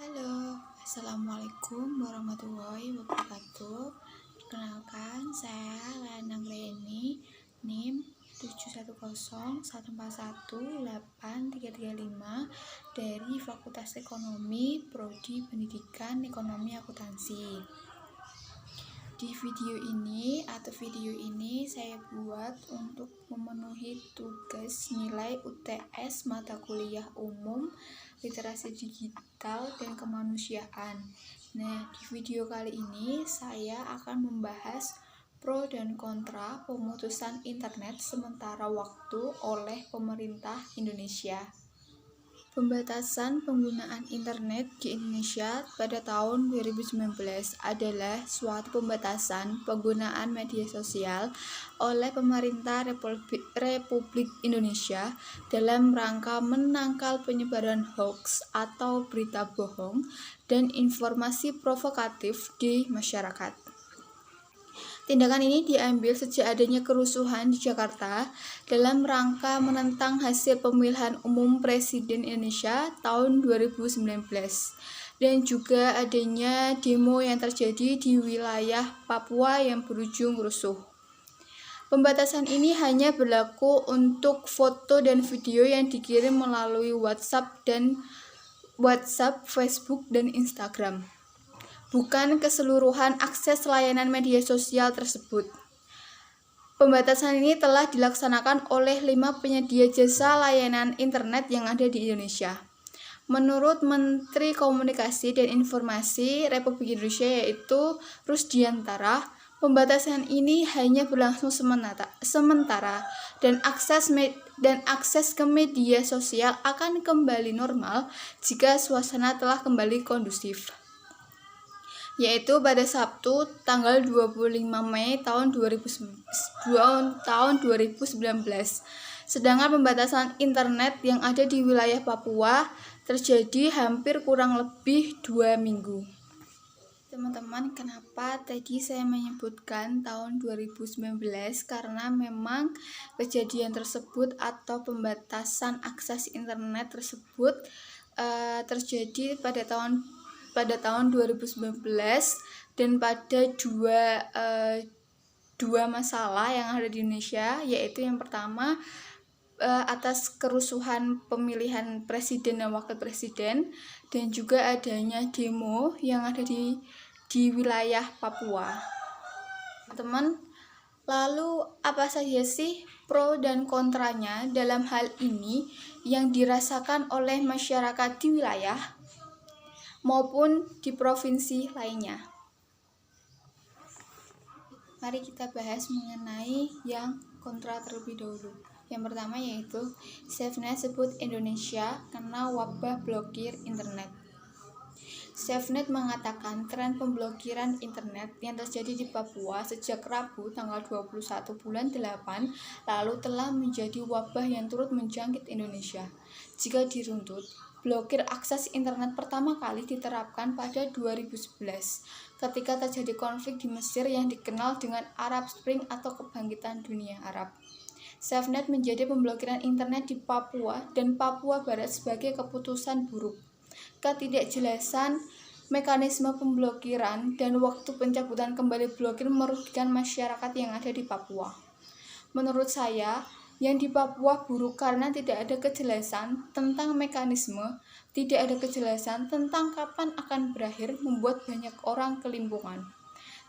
Halo, Assalamualaikum warahmatullahi wabarakatuh. Perkenalkan, saya Lanang Reni, NIM 71014183335 dari Fakultas Ekonomi, Prodi Pendidikan Ekonomi Akuntansi. Di video ini saya buat untuk memenuhi tugas nilai UTS mata kuliah umum literasi digital dan kemanusiaan. Nah, di video kali ini saya akan membahas pro dan kontra pemutusan internet sementara waktu oleh pemerintah Indonesia. Pembatasan penggunaan internet di Indonesia pada tahun 2019 adalah suatu pembatasan penggunaan media sosial oleh pemerintah Republik Indonesia dalam rangka menangkal penyebaran hoaks atau berita bohong dan informasi provokatif di masyarakat. Tindakan ini diambil sejak adanya kerusuhan di Jakarta dalam rangka menentang hasil pemilihan umum Presiden Indonesia tahun 2019 dan juga adanya demo yang terjadi di wilayah Papua yang berujung rusuh. Pembatasan ini hanya berlaku untuk foto dan video yang dikirim melalui WhatsApp, Facebook, dan Instagram. Bukan keseluruhan akses layanan media sosial tersebut. Pembatasan ini telah dilaksanakan oleh 5 penyedia jasa layanan internet yang ada di Indonesia. Menurut Menteri Komunikasi dan Informasi Republik Indonesia yaitu Rusdiantara, pembatasan ini hanya berlangsung sementara dan akses ke media sosial akan kembali normal jika suasana telah kembali kondusif, yaitu pada Sabtu tanggal 25 Mei tahun 2019. Sedangkan pembatasan internet yang ada di wilayah Papua terjadi hampir kurang lebih 2 minggu. Teman-teman, kenapa tadi saya menyebutkan tahun 2019? Karena memang kejadian tersebut atau pembatasan akses internet tersebut terjadi pada tahun 2019 dan pada dua masalah yang ada di Indonesia, yaitu yang pertama atas kerusuhan pemilihan presiden dan wakil presiden dan juga adanya demo yang ada di wilayah Papua. Teman, lalu apa saja sih pro dan kontranya dalam hal ini yang dirasakan oleh masyarakat di wilayah maupun di provinsi lainnya? Mari kita bahas mengenai yang kontra terlebih dahulu. Yang pertama yaitu SafeNet sebut Indonesia kena wabah blokir internet. SafeNet mengatakan tren pemblokiran internet yang terjadi di Papua sejak Rabu tanggal 21 bulan 8 lalu telah menjadi wabah yang turut menjangkit Indonesia. Jika diruntut, blokir akses internet pertama kali diterapkan pada 2011 ketika terjadi konflik di Mesir yang dikenal dengan Arab Spring atau kebangkitan dunia Arab. SafeNet menjadi pemblokiran internet di Papua dan Papua Barat sebagai keputusan buruk. Ketidakjelasan mekanisme pemblokiran dan waktu pencabutan kembali blokir merugikan masyarakat yang ada di Papua. Menurut saya, yang di Papua buruk karena tidak ada kejelasan tentang mekanisme, tidak ada kejelasan tentang kapan akan berakhir, membuat banyak orang kelimpungan.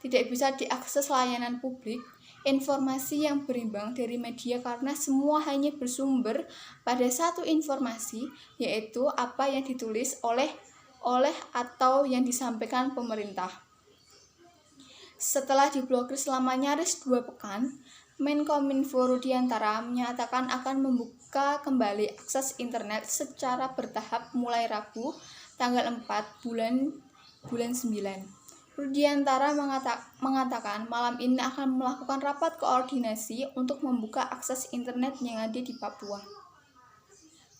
Tidak bisa diakses layanan publik, informasi yang berimbang dari media karena semua hanya bersumber pada satu informasi, yaitu apa yang ditulis oleh atau yang disampaikan pemerintah. Setelah diblokir selama nyaris 2 pekan, Menkominfo Rusdiantara menyatakan akan membuka kembali akses internet secara bertahap mulai Rabu tanggal 4 bulan 9. Rusdiantara mengatakan malam ini akan melakukan rapat koordinasi untuk membuka akses internet yang ada di Papua.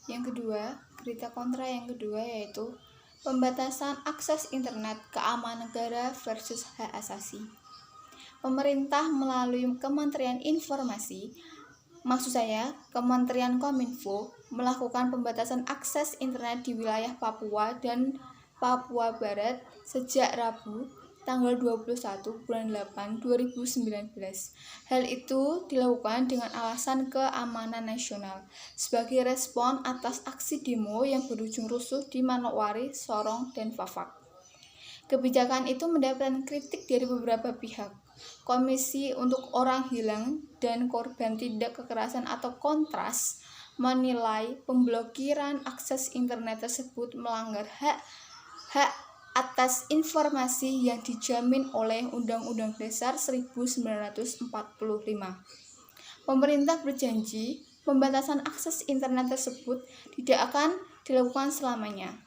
Yang kedua, berita kontra yang kedua yaitu pembatasan akses internet, keamanan negara versus hak asasi. Pemerintah melalui Kementerian Kementerian Kominfo melakukan pembatasan akses internet di wilayah Papua dan Papua Barat sejak Rabu, tanggal 21 bulan 8 2019. Hal itu dilakukan dengan alasan keamanan nasional sebagai respon atas aksi demo yang berujung rusuh di Manokwari, Sorong, dan Fafak. Kebijakan itu mendapatkan kritik dari beberapa pihak. Komisi untuk Orang Hilang dan Korban Tindak Kekerasan atau Kontras menilai pemblokiran akses internet tersebut melanggar hak atas informasi yang dijamin oleh Undang-Undang Dasar 1945. Pemerintah berjanji pembatasan akses internet tersebut tidak akan dilakukan selamanya.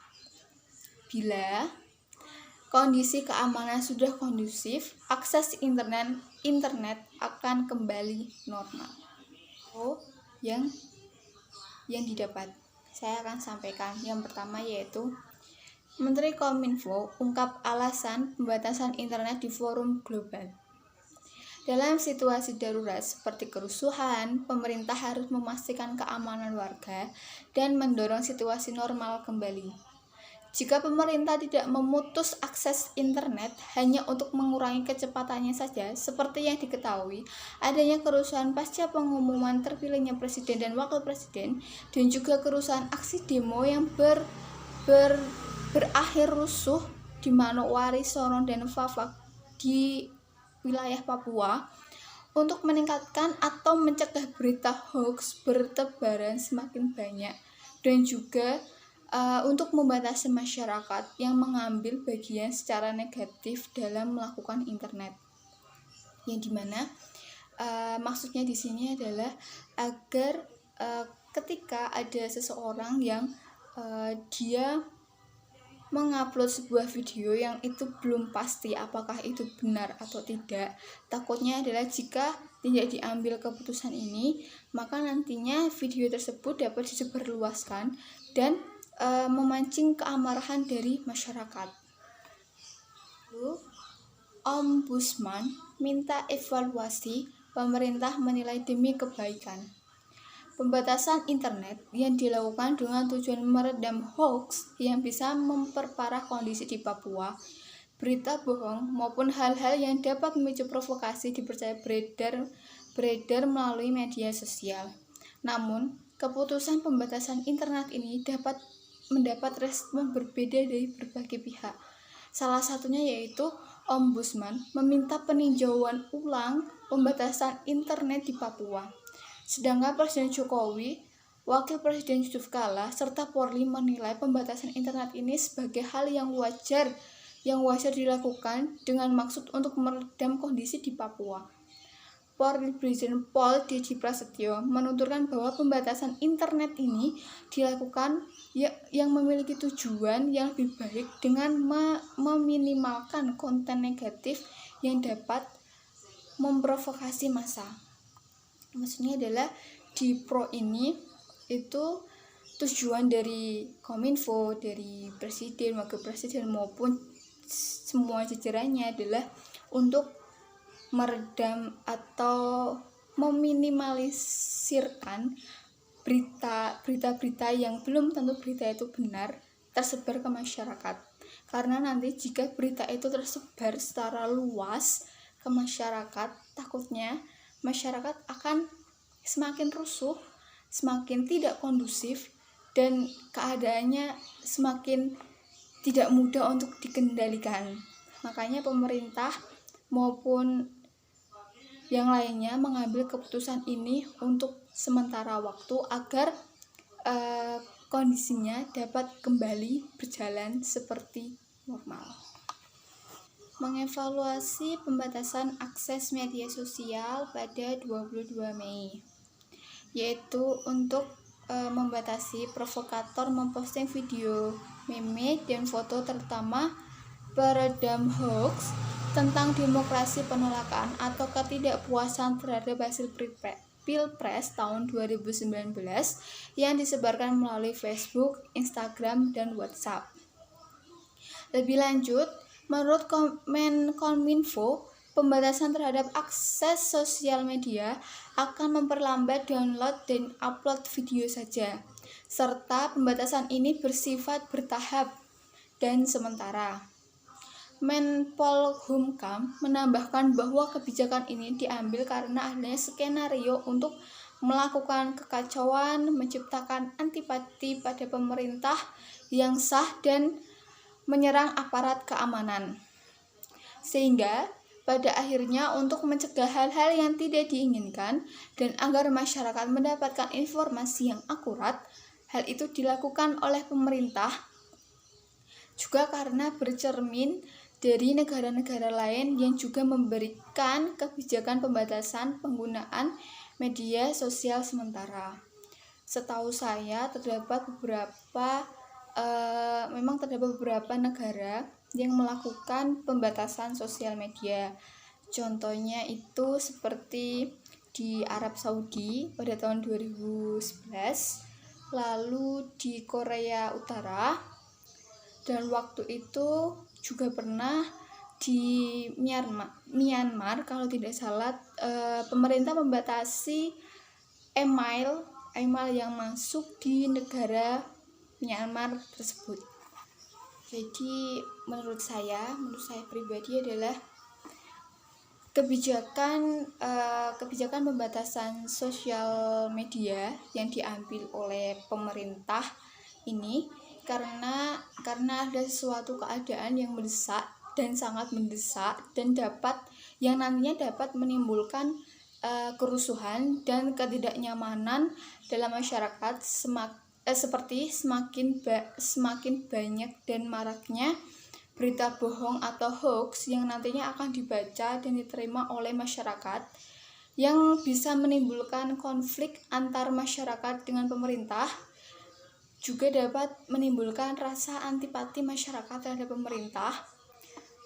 Bila kondisi keamanan sudah kondusif, akses internet akan kembali normal. Yang didapat, saya akan sampaikan. Yang pertama yaitu Menteri Kominfo ungkap alasan pembatasan internet di forum global. Dalam situasi darurat seperti kerusuhan, pemerintah harus memastikan keamanan warga dan mendorong situasi normal kembali. Jika pemerintah tidak memutus akses internet hanya untuk mengurangi kecepatannya saja, seperti yang diketahui, adanya kerusuhan pasca pengumuman terpilihnya presiden dan wakil presiden, dan juga kerusuhan aksi demo yang berakhir rusuh di Manokwari, Sorong, dan Fafak di wilayah Papua, untuk meningkatkan atau mencegah berita hoax bertebaran semakin banyak, dan juga untuk membatasi masyarakat yang mengambil bagian secara negatif dalam melakukan internet, yang dimana maksudnya di sini adalah agar ketika ada seseorang yang dia mengupload sebuah video yang itu belum pasti apakah itu benar atau tidak, takutnya adalah jika tidak diambil keputusan ini, maka nantinya video tersebut dapat disebarluaskan dan memancing keamarahan dari masyarakat. Ombudsman minta evaluasi, pemerintah menilai demi kebaikan. Pembatasan internet yang dilakukan dengan tujuan meredam hoax yang bisa memperparah kondisi di Papua, berita bohong maupun hal-hal yang dapat memicu provokasi dipercaya beredar melalui media sosial. Namun, keputusan pembatasan internet ini dapat mendapat respon berbeda dari berbagai pihak. Salah satunya yaitu Ombudsman meminta peninjauan ulang pembatasan internet di Papua. Sedangkan Presiden Jokowi, Wakil Presiden Yusuf Kala, serta Polri menilai pembatasan internet ini sebagai hal yang wajar dilakukan dengan maksud untuk meredam kondisi di Papua. Polri Brigjen Pol Dedy Prasetyo menuturkan bahwa pembatasan internet ini dilakukan yang memiliki tujuan yang lebih baik dengan meminimalkan konten negatif yang dapat memprovokasi massa. Maksudnya adalah di Pro ini itu tujuan dari Kominfo, dari Presiden, Wakil Presiden maupun semua jajarannya adalah untuk meredam atau meminimalisirkan berita-berita yang belum tentu berita itu benar tersebar ke masyarakat. Karena nanti jika berita itu tersebar secara luas ke masyarakat, takutnya masyarakat akan semakin rusuh, semakin tidak kondusif, dan keadaannya semakin tidak mudah untuk dikendalikan. Makanya pemerintah maupun yang lainnya mengambil keputusan ini untuk sementara waktu agar kondisinya dapat kembali berjalan seperti normal. Mengevaluasi pembatasan akses media sosial pada 22 Mei, yaitu untuk membatasi provokator memposting video, meme, dan foto terutama peredam hoax tentang demokrasi, penolakan atau ketidakpuasan terhadap hasil Pilpres tahun 2019 yang disebarkan melalui Facebook, Instagram, dan WhatsApp. Lebih lanjut, menurut Kominfo, pembatasan terhadap akses sosial media akan memperlambat download dan upload video saja, serta pembatasan ini bersifat bertahap dan sementara. Menpolhukam menambahkan bahwa kebijakan ini diambil karena adanya skenario untuk melakukan kekacauan, menciptakan antipati pada pemerintah yang sah dan menyerang aparat keamanan. Sehingga pada akhirnya untuk mencegah hal-hal yang tidak diinginkan dan agar masyarakat mendapatkan informasi yang akurat, hal itu dilakukan oleh pemerintah juga karena bercermin dari negara-negara lain yang juga memberikan kebijakan pembatasan penggunaan media sosial sementara. Setahu saya memang terdapat beberapa negara yang melakukan pembatasan sosial media. Contohnya itu seperti di Arab Saudi pada tahun 2011, lalu di Korea Utara, dan waktu itu juga pernah di Myanmar kalau tidak salah, pemerintah membatasi email yang masuk di negara Myanmar tersebut. Jadi menurut saya pribadi adalah kebijakan pembatasan sosial media yang diambil oleh pemerintah ini karena ada suatu keadaan yang mendesak dan sangat mendesak dan yang nantinya dapat menimbulkan kerusuhan dan ketidaknyamanan dalam masyarakat seperti semakin banyak dan maraknya berita bohong atau hoax yang nantinya akan dibaca dan diterima oleh masyarakat yang bisa menimbulkan konflik antar masyarakat dengan pemerintah, juga dapat menimbulkan rasa antipati masyarakat terhadap pemerintah,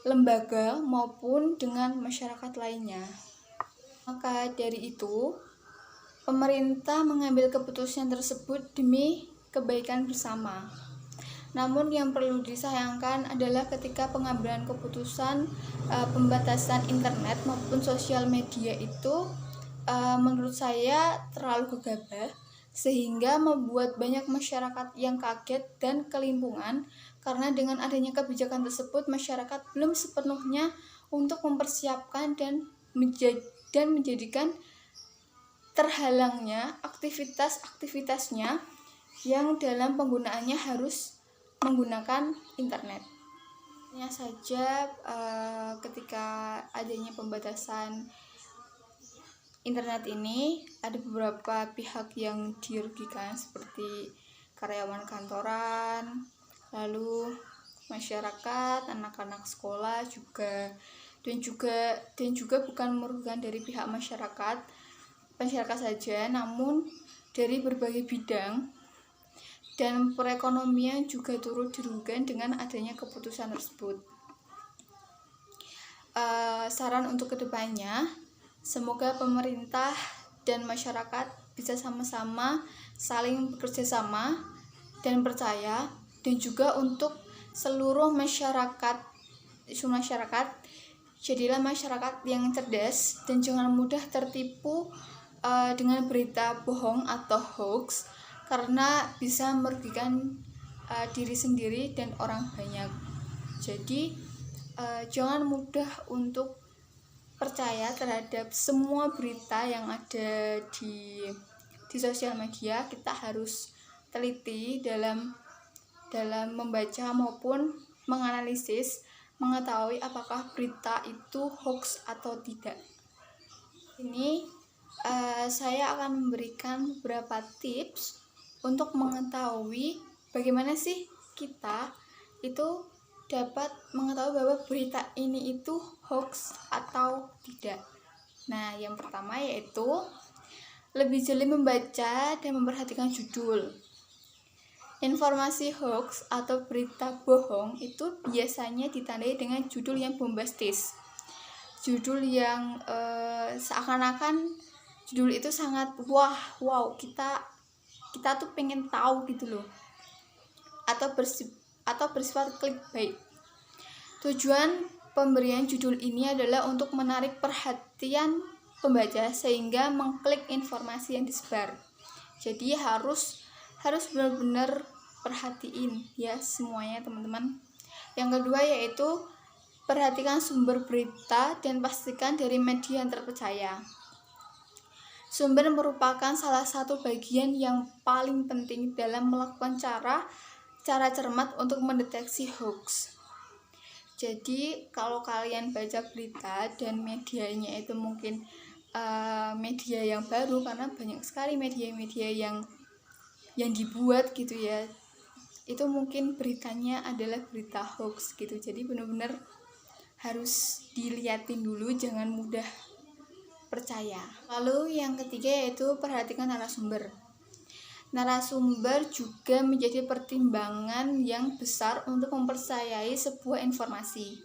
lembaga maupun dengan masyarakat lainnya. Maka dari itu, pemerintah mengambil keputusan tersebut demi kebaikan bersama. Namun yang perlu disayangkan adalah ketika pengambilan keputusan pembatasan internet maupun sosial media itu menurut saya terlalu gegabah, sehingga membuat banyak masyarakat yang kaget dan kelimpungan karena dengan adanya kebijakan tersebut masyarakat belum sepenuhnya untuk mempersiapkan dan menjadikan terhalangnya aktivitas-aktivitasnya yang dalam penggunaannya harus menggunakan internet. Hanya saja ketika adanya pembatasan internet ini ada beberapa pihak yang dirugikan seperti karyawan kantoran, lalu masyarakat, anak-anak sekolah juga bukan merugikan dari pihak masyarakat saja, namun dari berbagai bidang dan perekonomian juga turut dirugikan dengan adanya keputusan tersebut. Saran untuk kedepannya, semoga pemerintah dan masyarakat bisa sama-sama saling bekerja sama dan percaya, dan juga untuk seluruh masyarakat, jadilah masyarakat yang cerdas dan jangan mudah tertipu dengan berita bohong atau hoax, karena bisa merugikan diri sendiri dan orang banyak. Jadi jangan mudah untuk percaya terhadap semua berita yang ada di sosial media. Kita harus teliti dalam membaca maupun menganalisis, mengetahui apakah berita itu hoax atau tidak. Ini saya akan memberikan beberapa tips untuk mengetahui bagaimana sih kita itu dapat mengetahui bahwa berita ini itu hoax atau tidak. Nah, yang pertama yaitu lebih jeli membaca dan memperhatikan judul. Informasi hoax atau berita bohong itu biasanya ditandai dengan judul yang bombastis, judul yang seakan-akan judul itu sangat wow, kita tuh pengen tahu gitu loh, atau bersifat clickbait. Tujuan pemberian judul ini adalah untuk menarik perhatian pembaca sehingga mengklik informasi yang disebar. Jadi harus benar-benar perhatiin ya semuanya teman-teman. Yang kedua yaitu perhatikan sumber berita dan pastikan dari media yang terpercaya. Sumber merupakan salah satu bagian yang paling penting dalam melakukan cara cermat untuk mendeteksi hoax. Jadi kalau kalian baca berita dan medianya itu mungkin media yang baru, karena banyak sekali media-media yang dibuat gitu ya, itu mungkin beritanya adalah berita hoax gitu. Jadi benar-benar harus dilihatin dulu, jangan mudah percaya. Lalu yang ketiga yaitu perhatikan narasumber. Narasumber juga menjadi pertimbangan yang besar untuk mempercayai sebuah informasi.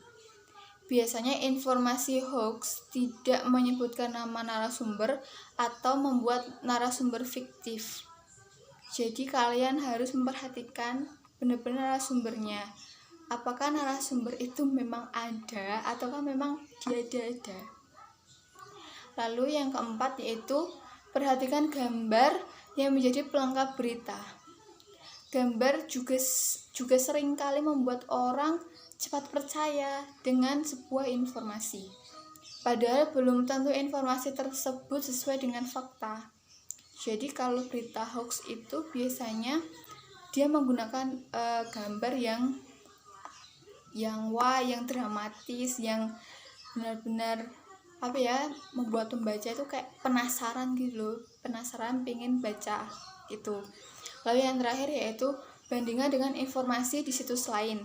Biasanya informasi hoax tidak menyebutkan nama narasumber atau membuat narasumber fiktif. Jadi kalian harus memperhatikan benar-benar narasumbernya. Apakah narasumber itu memang ada ataukah memang diada-ada. Lalu yang keempat yaitu perhatikan gambar yang menjadi pelengkap berita. Gambar juga seringkali membuat orang cepat percaya dengan sebuah informasi. Padahal belum tentu informasi tersebut sesuai dengan fakta. Jadi kalau berita hoax itu biasanya dia menggunakan gambar yang dramatis, yang benar-benar membuat pembaca itu kayak penasaran gitu loh, penasaran pengen baca itu. Lalu yang terakhir yaitu bandingkan dengan informasi di situs lain.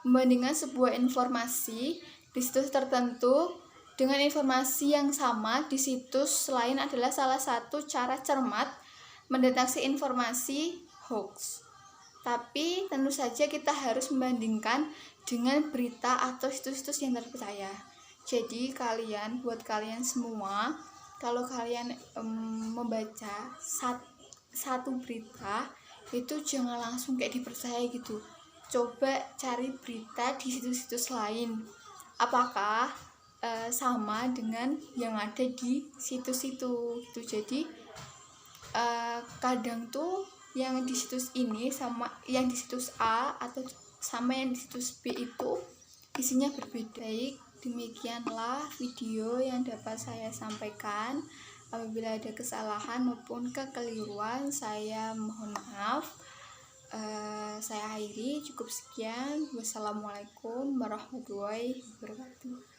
Membandingkan sebuah informasi di situs tertentu dengan informasi yang sama di situs lain adalah salah satu cara cermat mendeteksi informasi hoax. Tapi tentu saja kita harus membandingkan dengan berita atau situs-situs yang terpercaya. Jadi buat kalian semua, kalau kalian membaca satu berita itu jangan langsung kayak dipercaya gitu. Coba cari berita di situs-situs lain, apakah sama dengan yang ada di situs itu gitu. Jadi kadang tuh yang di situs ini sama yang di situs A atau sama yang di situs B itu isinya berbeda. Baik, demikianlah video yang dapat saya sampaikan. Apabila ada kesalahan maupun kekeliruan, saya mohon maaf. Saya akhiri, cukup sekian. Wassalamualaikum warahmatullahi wabarakatuh.